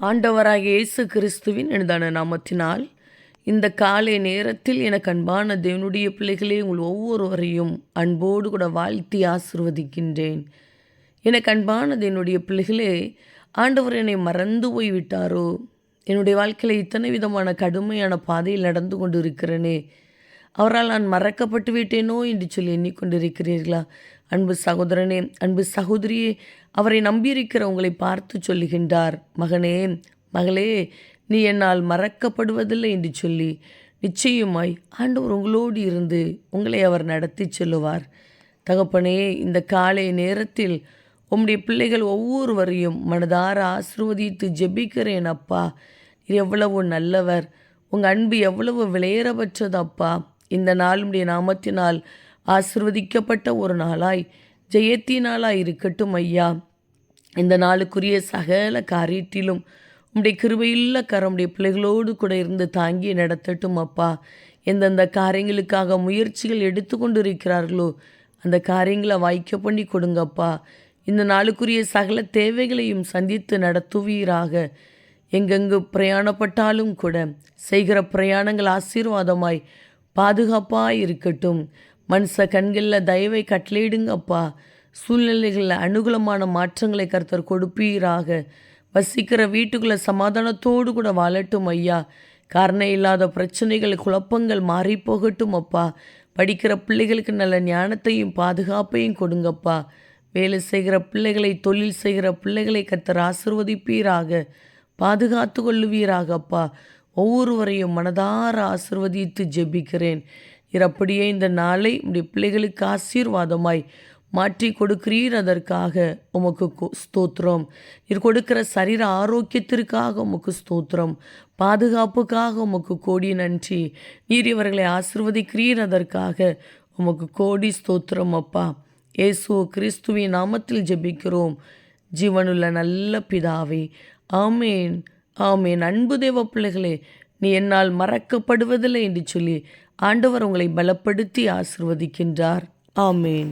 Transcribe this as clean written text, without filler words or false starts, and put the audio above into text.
ஆண்டவராகிய இயேசு கிறிஸ்துவின் இனிதான நாமத்தினால் இந்த காலை நேரத்தில் எனக்கு அன்பான தேவனுடைய பிள்ளைகளே, உங்கள் ஒவ்வொருவரையும் அன்போடு கூட வாழ்த்தி ஆசிர்வதிக்கின்றேன். எனக்கு அன்பான தேவனுடைய பிள்ளைகளே, ஆண்டவர் என்னை மறந்து போய் விட்டாரோ? என்னுடைய வாழ்க்கையில் இத்தனை விதமான கடுமையான பாதையில் நடந்து கொண்டு இருக்கிறேனே, அவரால் நான் மறக்கப்பட்டு விட்டேனோ என்று சொல்லி எண்ணிக்கொண்டிருக்கிறீர்களா? அன்பு சகோதரனே, அன்பு சகோதரியே, அவரை நம்பியிருக்கிற உங்களை பார்த்து சொல்லுகின்றார், மகனே மகளே, நீ என்னால் மறக்கப்படுவதில்லை என்று சொல்லி நிச்சயமாய் ஆண்டவர் உங்களோடு இருந்து உங்களை அவர் நடத்தி செல்லுவார். தகப்பனே, இந்த காலை நேரத்தில் உம்முடைய பிள்ளைகள் ஒவ்வொருவரையும் மனதார ஆசீர்வதித்து ஜெபிக்கிறேன். அப்பா, நீர் எவ்வளவு நல்லவர், உங்கள் அன்பு எவ்வளவு விலையேறப்பட்டது அப்பா. இந்த நாள் உம்முடைய நாமத்தினால் ஆசிர்வதிக்கப்பட்ட ஒரு நாளாய், ஜெயத்தினாலாய் இருக்கட்டும் ஐயா. இந்த நாளுக்குரிய சகல காரியத்திலும் உம்முடைய கிருபையுள்ள கரமுடைய பிள்ளைகளோடு கூட இருந்து தாங்கி நடத்தட்டும் அப்பா. எந்தெந்த காரியங்களுக்காக முயற்சிகள் எடுத்து கொண்டு இருக்கிறார்களோ அந்த காரியங்களை வாய்க்க பண்ணி கொடுங்கப்பா. இந்த நாளுக்குரிய சகல தேவைகளையும் சந்தித்து நடத்துவீராக. எங்கெங்கு பிரயாணப்பட்டாலும் கூட செய்கிற பிரயாணங்கள் ஆசீர்வாதமாய் பாதுகாப்பாக இருக்கட்டும். மனுஷ கண்களில் தயவை கட்டளையிடுங்கப்பா. சூழ்நிலைகளில் அனுகூலமான மாற்றங்களை கர்த்தர் கொடுப்பீராக. வசிக்கிற வீட்டுக்குள்ளே சமாதானத்தோடு கூட வாழட்டும் ஐயா. காரணம் இல்லாத பிரச்சனைகள், குழப்பங்கள் மாறி போகட்டும் அப்பா. படிக்கிற பிள்ளைகளுக்கு நல்ல ஞானத்தையும் பாதுகாப்பையும் கொடுங்கப்பா. வேலை செய்கிற பிள்ளைகளை, தொழில் செய்கிற பிள்ளைகளை கர்த்தர் ஆசிர்வதிப்பீராக, பாதுகாத்து கொள்ளுவீராகப்பா. ஒவ்வொருவரையும் மனதார ஆசிர்வதித்து ஜெபிக்கிறேன். நீர் அப்படியே இந்த நாளை உம்முடைய பிள்ளைகளுக்கு ஆசீர்வாதமாய் மாற்றி கொடுக்கிறீர். அதற்காக உமக்கு ஸ்தோத்திரம். நீர் கொடுக்கிற சரீர ஆரோக்கியத்திற்காக உமக்கு ஸ்தோத்திரம். பாதுகாப்புக்காக உமக்கு கோடி நன்றி. நீர் இவர்களை ஆசிர்வதிக்கிறீர். அதற்காக உமக்கு கோடி ஸ்தோத்திரம் அப்பா. இயேசு கிறிஸ்துவின் நாமத்தில் ஜெபிக்கிறோம் ஜீவனுள்ள நல்ல பிதாவே, ஆமேன் ஆமேன். அன்பு தேவ பிள்ளைகளே, நீ என்னால் மறக்கப்படுவதில்லை என்று சொல்லி ஆண்டவர் உங்களை பலப்படுத்தி ஆசிர்வதிக்கின்றார். ஆமேன்.